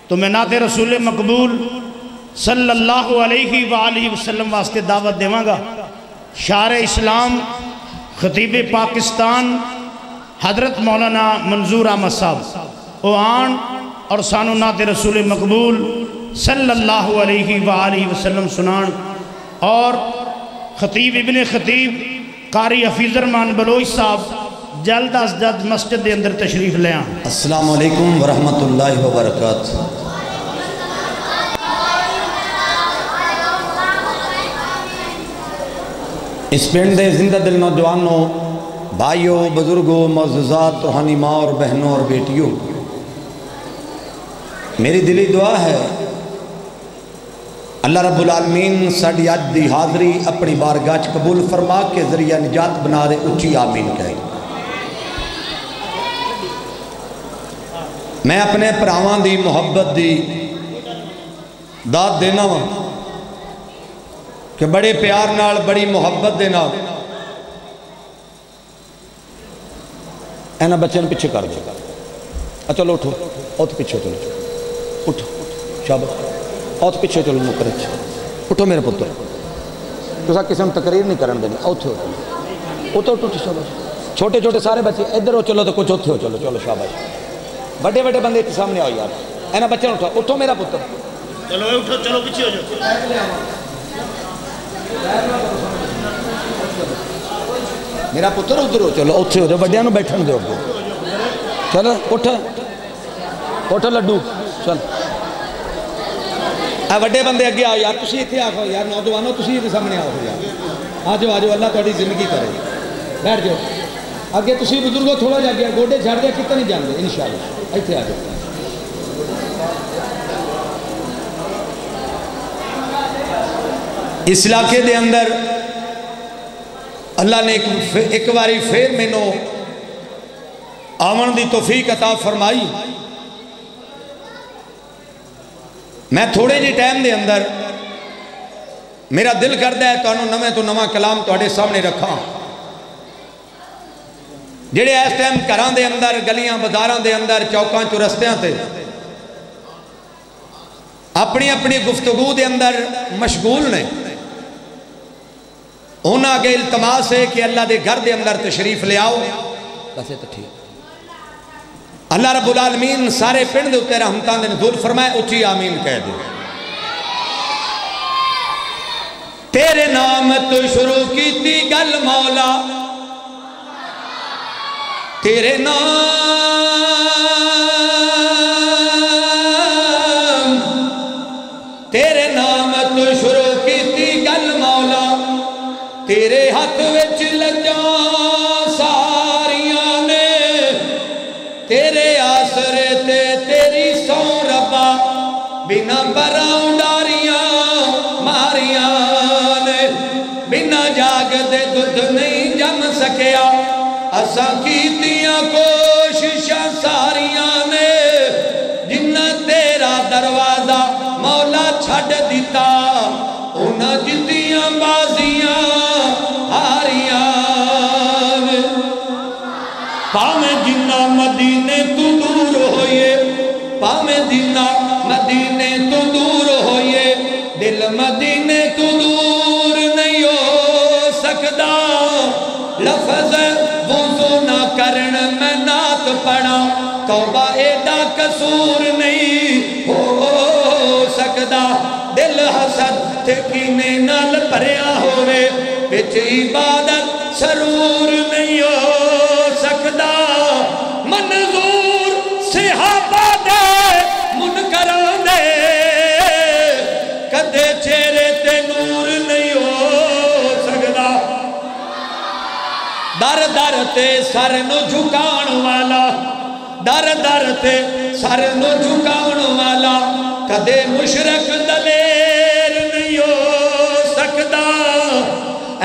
تو میں نعت رسول مقبول صلی اللہ علیہ وآلہ وسلم واسطے دعوت دیواں گا۔ شاعر اسلام خطیب پاکستان حضرت مولانا منظور احمد صاحب او آن اور سانو نعت رسول مقبول صلی اللہ علیہ وآلہ وسلم سنان، اور خطیب ابن خطیب قاری حفیظ الرحمان بلوچ صاحب جلد از جلد مسجد دے اندر تشریف لے آن۔ السلام علیکم ورحمت اللہ وبرکاتہ۔ اس پنڈ دے زندہ دل نوجوانوں، بھائیوں، بزرگوں، معززات، روحانی ماں اور بہنوں اور بیٹیوں، میری دلی دعا ہے اللہ رب العالمین ساڑی آج دی حاضری اپنی بارگاہ قبول فرما کے ذریعہ نجات بنا دے، اچھی آمین کہیں۔ میں اپنے پراوان دی محبت دی داد دینا ہوں کہ بڑے پیار نال بڑی محبت دینا اینا بچے نے پیچھے کر دے، چلو اٹھو، اوت پیچھے چلو، اٹھو شاباش، اوت پیچھے چلو، مکرچ اٹھو میرے پتر، تو سا کسی نے تقریر نہیں کرن دینی، اوتھے اٹھو اٹھو شاباش، چھوٹے چھوٹے سارے بچے ادھر ہو چلو تو کچھ اوتھے ہو چلو، چلو شاباش، بڑے بڑے بندے سامنے آؤ یار، اینا بچے نے اٹھو، اٹھو میرا پتر، چلو اٹھو، چلو پیچھے ہو جاؤ، میرا پتر ادھر ہو چلو، اوتھے ہو جاؤ، بڑیاں نو بیٹھن دے ہو، چلو اٹھ اٹھ لڈو چل، وڈے بندے اگے آؤ یار، تسی اتھے آؤ یار، نوجوانوں تسی اتھے سامنے آؤ یار، آجو آجو، اللہ تہاڈی زندگی کرے، بیٹھ جاؤ اگے، تسی بزرگوں تھوڑا جا گیا، گوڈے جھڑ دیا کتنے نہیں جاندے انشاءاللہ، اتھے آ جاؤ۔ اس علاقے دے اندر اللہ نے ایک باری پھر مینوں آمن دی توفیق عطا فرمائی، میں تھوڑے جی ٹائم دے اندر میرا دل کردا ہے تو نویں تو نواں کلام تواڈے سامنے رکھاں، جڑے اس ٹائم گھراں دے اندر، گلیاں بازاراں دے اندر، چوکاں چورستیاں تے اپنی اپنی گفتگو دے اندر مشغول نے، انہاں کے التماس ہے کہ اللہ دے گھر دے اندر تشریف لے آؤ، کسے تو ٹھیک، اللہ رب العالمین سارے پنڈ دے اتے رحمتاں دے نزول فرمائے، اچھی آمین کہہ دے۔ تیرے نام تو شروع کی تھی گل مولا، تیرے نام تو شروع کی تھی گل مولا، تیرے ہاتھ وچ لجاں ساریاں نے، تیرے آسرے تے تیری سو ربا، بنا براؤں ڈاریاں ماریاں نے، بنا جاگ دے دودھ نہیں جم سکیا، اساں کیتیاں کوششاں ساریاں نے، جنہ تیرا دروازہ مولا چھڑ دیتا، انہاں جتیاں بازیاں ہاریاں نے، پاویں جنہ مدینے تو دور ہوئے، پاویں جنہ مدینے تو دور ہوئے، دل مدینے تو دور نہیں ہو سکدا، لفظ وضو نہ کرن میں نعت پڑھا، توبہ ایڈا قصور نہیں ہو سکدا، دل حسد تے کینے نال بھریا ہوئے، وچ عبادت سرور نہیں ہو سکدا، منظور صحابہ دے منکران دے کدے چہرے تے نور نہیں ہو سکدا، در در تے سر نو جھکان والا، در در تے سر نو جھکان والا، کدے مشرک دلیر نہیں ہو سکدا،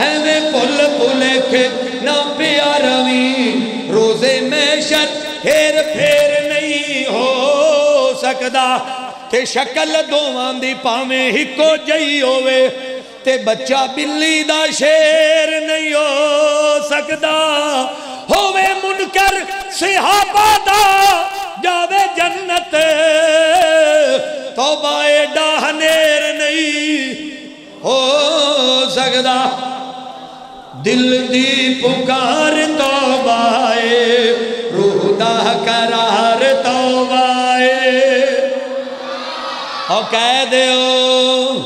ایویں پل پلے کے نہ پیا روی، روزے محشر پھیر پھیر نہیں ہو سکدا، کہ شکل دوواں دی پاویں ہکو جئی ہوئے، تے بچہ بلی دا شیر نہیں ہو سکدا، ہووے منکر صحابہ دا جاوے جنت، توبہ ایڈا ہنیر نہیں ہو سکدا دل دی پکار توبہ روح دا قرار توبہ اور کہہ دیو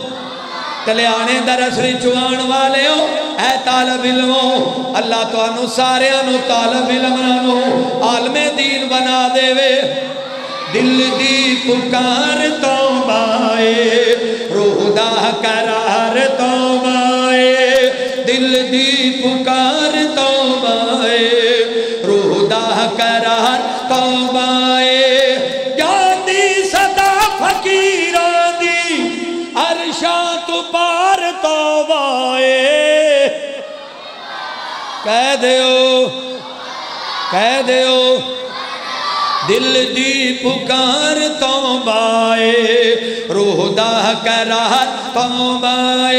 کلیانے درسری چوان والے ہو اے طالب علموں اللہ تو انو سارے انو طالب علمانو عالم دین بنا دے وے دل دی پکار توبہ روح دا قرار توبہ دل دی پکار توبہ روح دا قرار توبہ جاندی صدا فقیران دی عرشاں تو پار توبہ کہہ دیو دل دی پکار توبہ روح دا قرار توبہ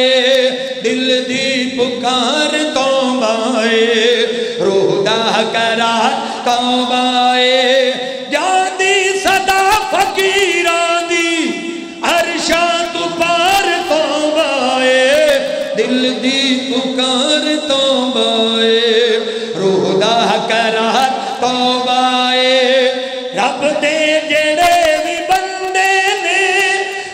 دل دی پکار توبہ روح دا قرار توبہ جاندی صدا فقیران دی عرشاں تو پار توبہ دل دی پکار توبہ روح دا قرار توبہ رب دے جڑے بھی بندے نے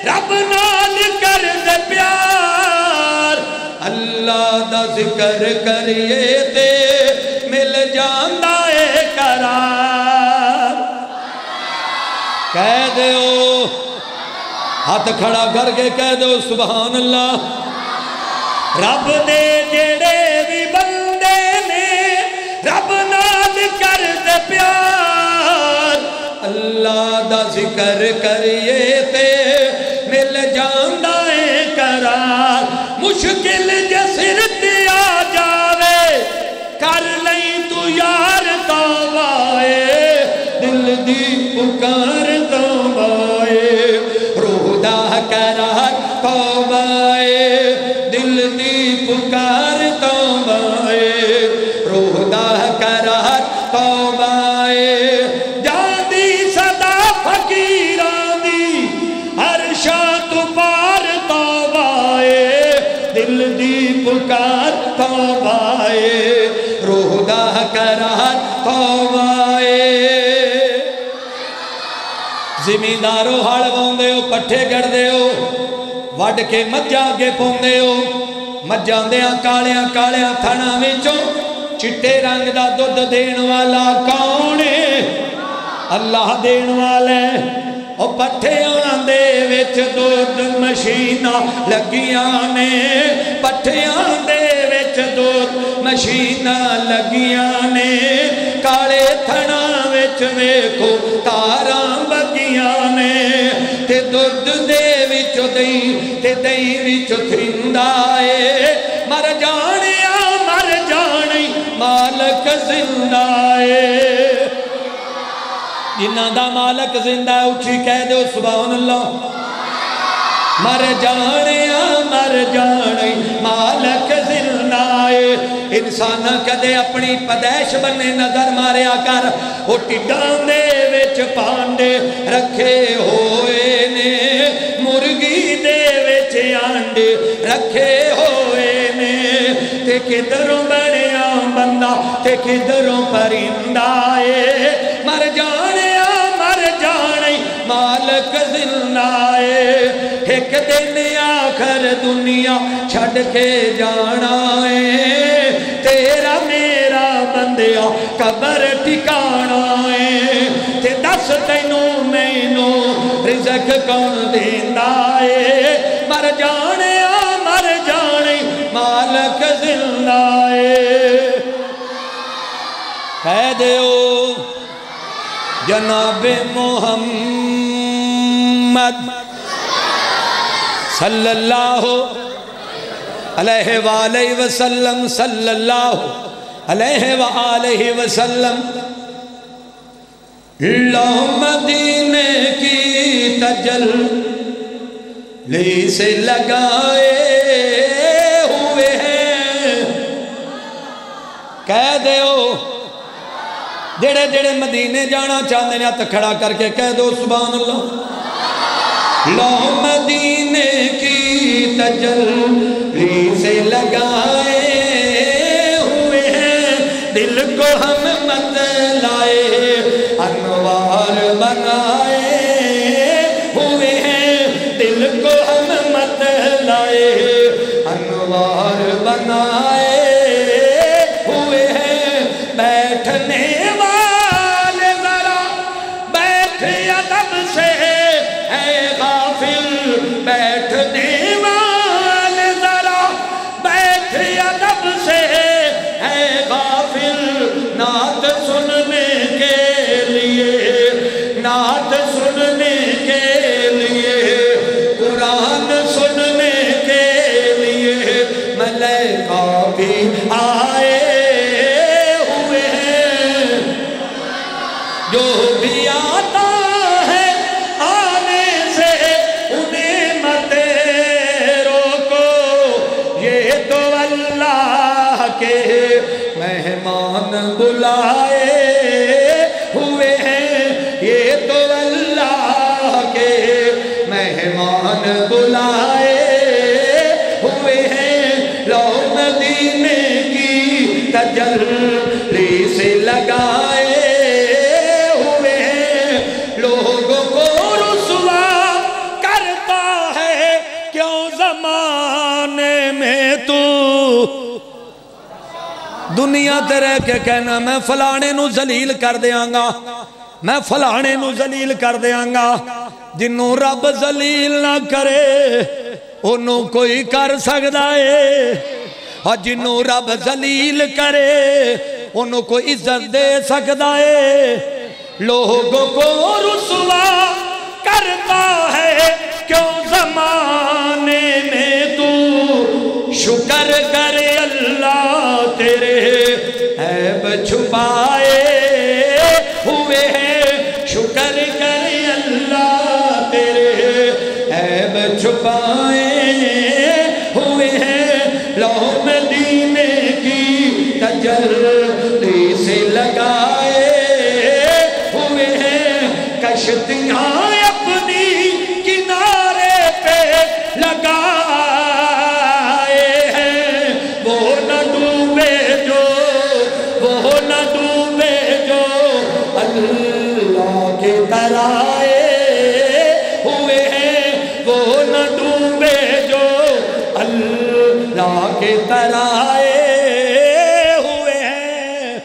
رب نال کر دے پیار اللہ دا ذکر کریے تے مل جاندا اے قرار کہہ دیو ہاتھ کھڑا کر کے کہہ دو سبحان اللہ رب دے جڑے بھی بندے نے رب نال کر دے پیار اللہ دا ذکر کریے تے مل جاندا اے قرار مشکل جسر تے آ جاوے کر لئی تو یار توبہ دل دی پکار توبہ روح دا قرار توبہ دل دی پکار توبہ روح دا قرار توبہ جاندی صدا فقیران دی عرشاں تو پار توبہ دل دی پکار توبہ روح دا قرار توبہ زمیندارو ہڑ واؤندے ہو پٹھے گڑ دے ہو وڈ کے مجھا کے پوندے ہو مجھاں دیاں کالیاں کالیاں تھنا وچوں چٹے رنگ دا دودھ دین والا کون ہے اللہ دین والے او پٹھیاں دے وچ دودھ مشیناں لگیاں نے پٹھیاں دے وچ دودھ مشیناں لگیاں نے کالے تھنا وچ ویکھو تاراں بگیاں نے تے دودھ دے وچ دئی تے دئی وچ تھندا اے مر جانیا مر جانی مالک زندہ اے جنہ دا مالک زندہ ہے اچھی کہہ دو سبحان اللہ مر جانے مالک زندہ ہے انسان کدے اپنی پدیش بنے نظر ماریا کر وہ ٹڈان دے وچ پانڈے رکھے ہوئے نے مرگی دے وچ آنڈے رکھے ہوئے نے تے کدھروں بڑیا بندہ تے کدھروں پرندہ ہے مر جانے مالک زندہ ہے ایک دن آخر دنیا چھڑ کے جانا ہے تیرا میرا بندیا قبر ٹھکانا ہے تے دس تینوں مینوں رزق کون دیندہ ہے مر جانے مالک زندہ ہے کہہ دیو جناب محمد صلی اللہ علیہ وآلہ وسلم صلی اللہ علیہ وآلہ وسلم اللہ مدینے کی تجلی سے لگائے ہوئے ہیں کہہ دیو جڑے جڑے مدینے جانا چاہتے ہیں ہاتھ کھڑا کر کے کہہ دو سبحان اللہ لو مدینے کی تجلی سے لگائے ہوئے ہیں دل کو ہم مت لائے انوار بنائے ہوئے ہیں دل کو ہم مت لائے انوار بنائے ہوئے ہیں بیٹھنے والے ذرا بیٹھ ادب سے اے غافل بیٹھنے والے ذرا بیٹھ ادب سے اے غافل نعت سننے کے لیے نعت سننے کے لیے قرآن سننے کے لیے ملائکہ بھی آئے ہوئے ہیں جو بھی آتا ہے آنے سے انہیں مت روکو یہ تو اللہ کے مہمان بلائے ہوئے ہیں یہ تو اللہ کے مہمان بلائے ہوئے ہیں لو مدینے کی تجلی سے لگائے ہوئے ہیں لوگوں کو رسوا کرتا ہے کیوں زمانے میں تو دنیا تے رہ کے کہنا میں فلانے نو ذلیل کر دیاں گا میں فلانے نو ذلیل کر دیاں گا جنوں رب ذلیل نہ کرے انہوں کوئی کر سکتا ہے اور جنوں رب ذلیل کرے انہوں کوئی عزت دے سکتا ہے لوگوں کو رسوا کرتا ہے کیوں زمانے میں تو شکر کرے اللہ تیرے عیب چھپائے ہوئے ہیں شکر کرے اللہ تیرے عیب چھپائے ہوئے ہیں لو مدینے کی تجلی سے لگائے ہوئے ہیں کشتیاں اپنی کنارے پہ لگائے ہیں وہ نہ ڈوبے جو وہ نہ ڈوبے جو اللہ کے ترائے ہوئے ہیں وہ نہ ڈوبے جو اللہ کے ترائے ہوئے ہیں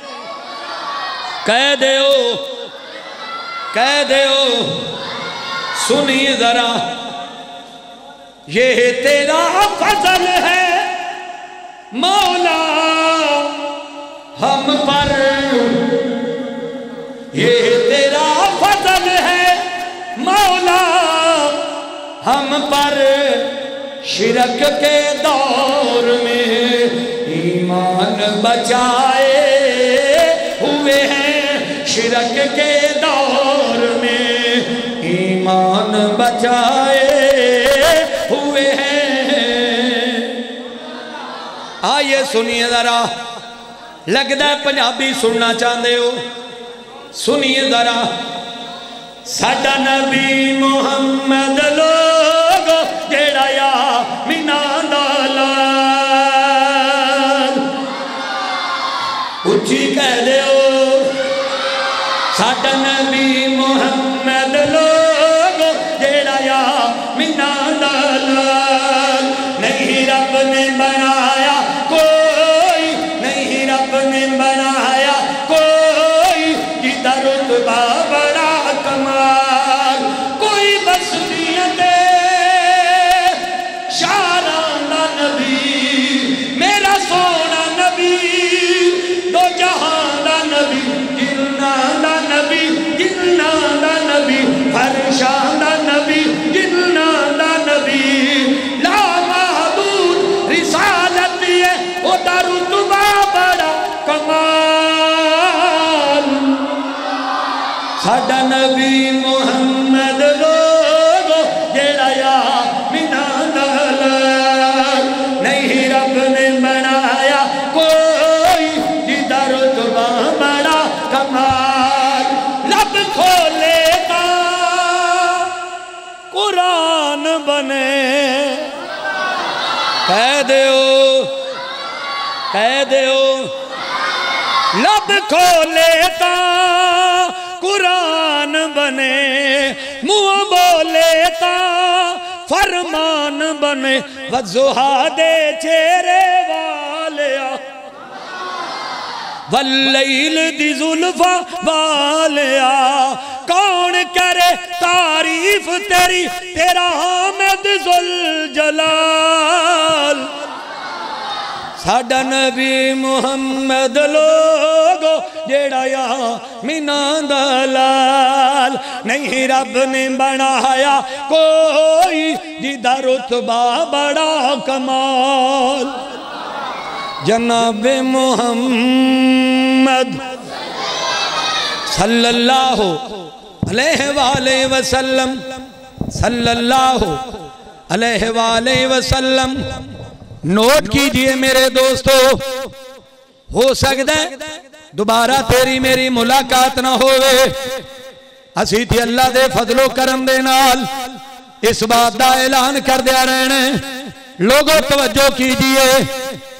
کہہ دیو سنیے ذرا یہ تیرا فضل ہے مولا ہم پر یہ تیرا فضل ہے مولا ہم پر شرک کے دور میں ایمان بچائے ہوئے ہیں شرک کے دور میں ایمان بچائے ہوئے ہیں آئیے سنیے ذرا لگتا ہے پنجابی سننا چاہتے ہو سنیے ذرا ساڈا نبی محمد لوگ جیڑا یا مینا دلال اچھی کہہ دے ہو ساڈا نبی محمد لوگ جیڑا یا مینا دلال نہیں رب نے بنایا کوئی نہیں رب نے بنایا کوئی جدا رتبہ بڑا کمال کوئی بستیاں دے شارانہ نبی میرا سونا نبی دو جہاں دا نبی جنان دا نبی جنان دا نبی فرشان دا نبی جنان دا نبی لا محدود رسالت یہ وہ دا رتبہ بڑا کمال ساڈا نبی محمد لوگ جیڑا یا مینا دلال نہیں رب نے بنایا کوئی جدا رتبہ بڑا کمال رب کھولے گا قرآن بنے کہہ دیو لب کھولے تا قرآن بنے منہ بولے تا فرمان بنے وضحا دے چہرے والیا واللیل دی زلفا والیا کون کرے تعریف تیری تیرا حامد ذوالجلال ساڈا نبی محمد لوگو جیڑا یا میناں دا لال نہیں رب نے بنایا کوئی جیدہ رتبہ بڑا کمال جناب محمد صلی اللہ علیہ وآلہ وسلم صلی اللہ علیہ وآلہ وسلم نوٹ کیجئے میرے دوستو ہو سکتا ہے دوبارہ تیری میری ملاقات نہ ہوئے اسی تھی اللہ دے فضل و کرم دے نال اس بات دا اعلان کر دیا رہنے لوگوں توجہ کیجئے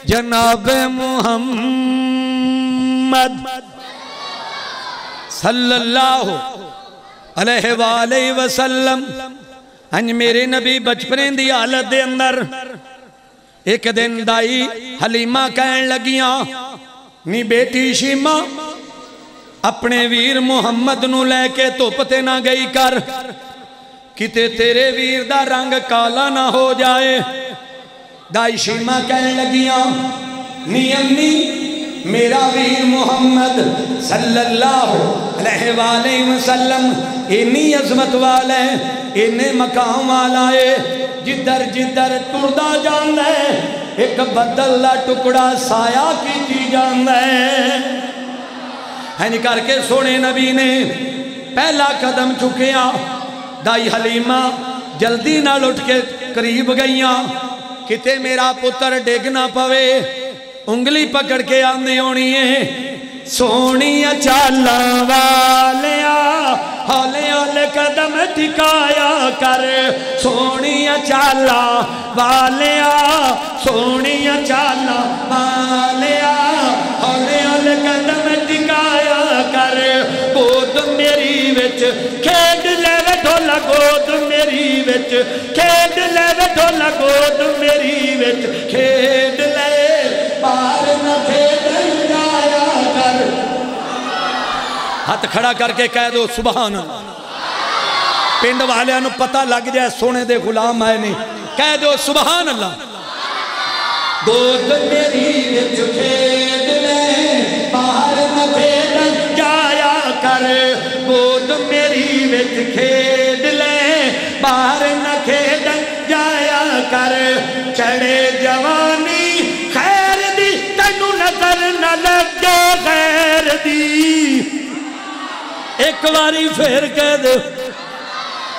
جناب محمد صلی اللہ علیہ وآلہ وسلم انج میرے نبی بچپنے دی حالت دے اندر ایک دن دائی حلیمہ کہن لگیاں نی بیٹی شیمہ اپنے ویر محمد نو لے کے توپتے نہ گئی کر کتے تیرے ویر دا رنگ کالا نہ ہو جائے دائی شیمہ کہن لگیاں نی امی میرا ویر محمد صلی اللہ علیہ وآلہ وسلم انی عظمت والے انہیں مقام والائے جدر جدر ٹردہ جان ہے ایک بدل ٹکڑا سایہ کی جان ہے کر کے سونے نبی نے پہلا قدم چکیا دائی حلیمہ جلدی نہ لٹ کے قریب گئیاں کتے میرا پتر ڈگ نہ پوے انگلی پکڑ کے آندھی ہونی ہے سونی چالا والیا ہولے ہولے قدم ٹھکایا کر سونی چالا والیا سونی چالا والیا ہولے ہولے قدم ٹھکایا کر گود میری وچ کھیڈ لے ڈھولا گود میری وچ کھیڈ لے ڈھولا گود میری وچ کھیڈ لے پار نہ کھیڈ جایا کر ہاتھ کھڑا کر کے کہہ دو سبحان اللہ پنڈ والے انہوں پتہ لگ جائے سونے دے غلام آئے نہیں کہہ دو سبحان اللہ گود میری وچ کھیڈ لے پار نہ کھیڈ جایا کر گود میری وچ کھیڈ لے پار نہ کھیڈ جایا کر چڑے جوانی خیر دی تینوں نظر نہ لگے غیر دی ایک باری پھر کہہ دو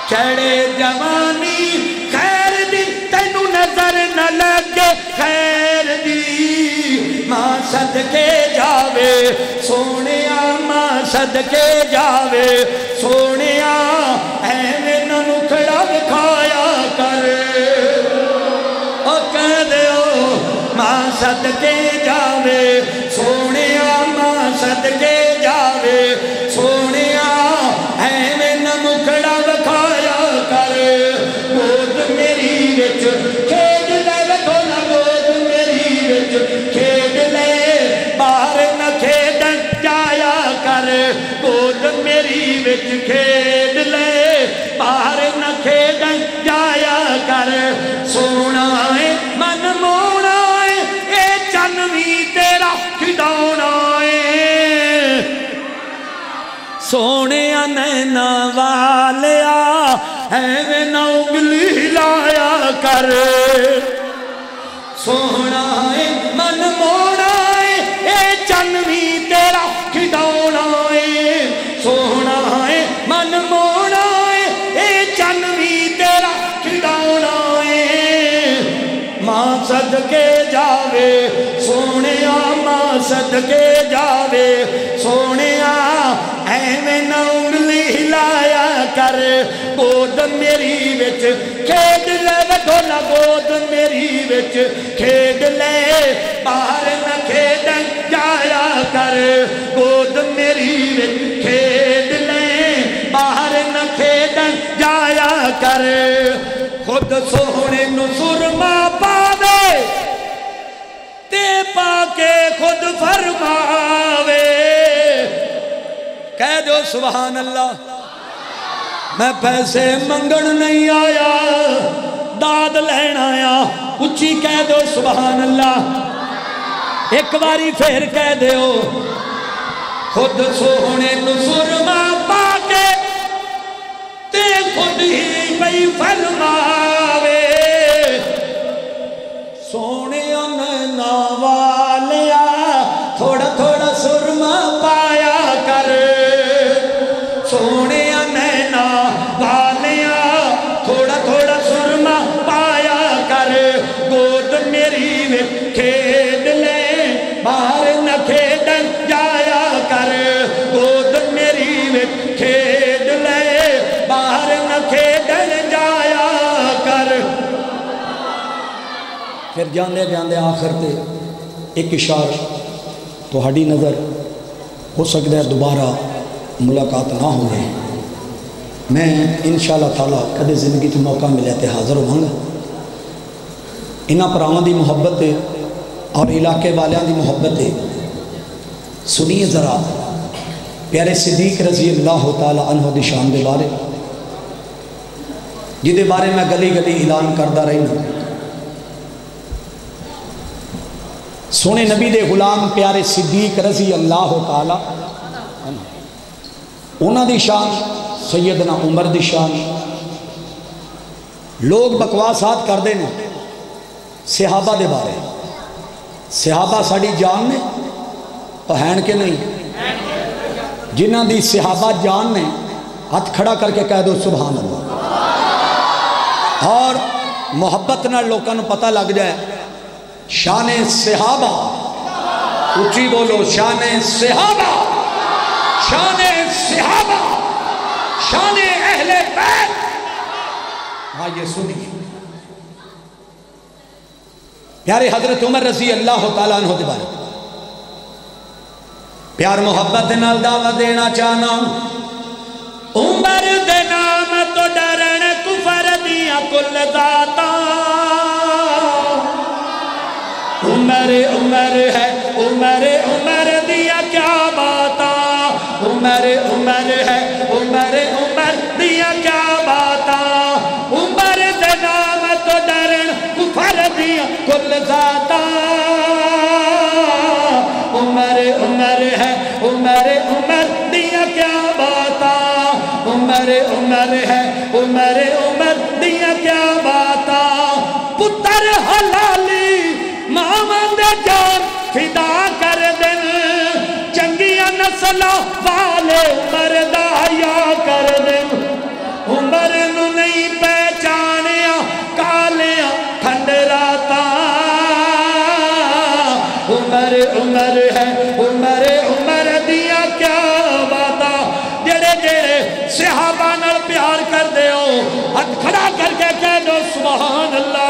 چڑے جوانی خیر دی تینوں نظر نہ لگے خیر دی ماں صدقے جاوے سونیا ماں صدقے جاوے سونیا ایویں نہ مکھڑا دکھایا کر او کہہ دیو ماں صدقے جاوے سونیا ماں صدقے جاوے سونیا ایویں نہ مکھڑا دکھایا کر گود میری وچ کھیڈ لے ڈھولا گود میری وچ کھیڈ لے باہر نہ کھیڈن جایا کر گود میری وچ کھیڈ لے باہر نہ کھیڈن جایا کر سونا ہے من مونا ہے اے چن وی تیرا کھڈاونا ہے سونے نینا والیا ایویں نہ انگلی ہلایا کر سونا ہے من مونا ہے اے چن وی تیرا کھڈاونا ہے سونا ہے من مونا ہے اے چن وی تیرا کھڈاونا ہے ماں صدقے جاوے سونیا ماں صدقے جاوے سونیا ایویں نہ انگلی ہلایا کر گود میری وچ وچ کھیڈ لے وڈولا گود میری وچ کھیڈ لے باہر نہ کھیڈن جایا کر گود میری وچ کھیڈ لے باہر نہ کھیڈن جایا کر خود سونے نو سرما پاوے تے پا کے خود فرماوے کہہ دو سبحان اللہ میں پیسے منگن نہیں آیا داد لین آیا اچھی کہہ دو سبحان اللہ ایک باری پھر کہہ دیو خود سونے نو سرما پا کے تے خود ہی پئی فرماوے سونے نہ والیا تھوڑا تھوڑا سرما پایا کر سونے نینا والیا تھوڑا تھوڑا سرما پایا کر گود میری میں کھیڈ لے باہر نہ کھیڈن جایا کر گود میری میں کھیڈ لے باہر نہ کھیڈن جایا کر پھر جاندے جاندے آخر تے ایک اشارہ تو ہڈی نظر ہو سکتا ہے دوبارہ ملاقات نہ ہو گئے میں انشاءاللہ تعالیٰ کدے زندگی تو موقع ملے تے حاضر ہوں گا انہاں پراواں دی محبت ہے اور علاقے والیاں دی محبت ہے سنیے ذرا پیارے صدیق رضی اللہ تعالیٰ عنہ دی شان دے بارے جدے بارے میں گلی گلی اعلان کردہ رہی ہوں سونے نبی دے غلام پیارے صدیق رضی اللہ تعالیٰ انہاں دی شان سیدنا عمر دی شان لوگ بکواسات کر دینے صحابہ دے بارے صحابہ ساڑی جان نے تو ہین کے نہیں جنہاں دی صحابہ جان نے ہاتھ کھڑا کر کے کہہ دو سبحان اللہ اور محبت نہ لوگوں نے پتہ لگ جائے شان صحابہ اچھی بولو شان صحابہ شان صحابہ شان اہل بیت ہاں یہ سنیے پیارے حضرت عمر رضی اللہ تعالیٰ عنہ دے بارے پیار محبت نال دعوت دینا چاہنا عمر دے نام تو ڈرن کفر دیا کل ذاتا عمر عمر ہے عمر عمر دیا کیا باتا عمر عمر ہے عمر عمر دیا کیا باتا عمر دے نام تو ڈرن کفر دیا کل ذاتا عمر عمر ہے عمر عمر دیا کیا باتا عمر عمر ہے عمر عمر دیا کیا باتا پتر حلالی مامد جان فدا کر دن چنگیاں نسلہ والے عمر دایا کر دن عمر نو نہیں پہچانیا کالیاں کھنڈراتا عمر عمر ہے عمر عمر دیا کیا باتا جڑے جڑے صحابہ نال پیار کر دے ہو ہاتھ کھڑا کر کے کہہ دو سبحان اللہ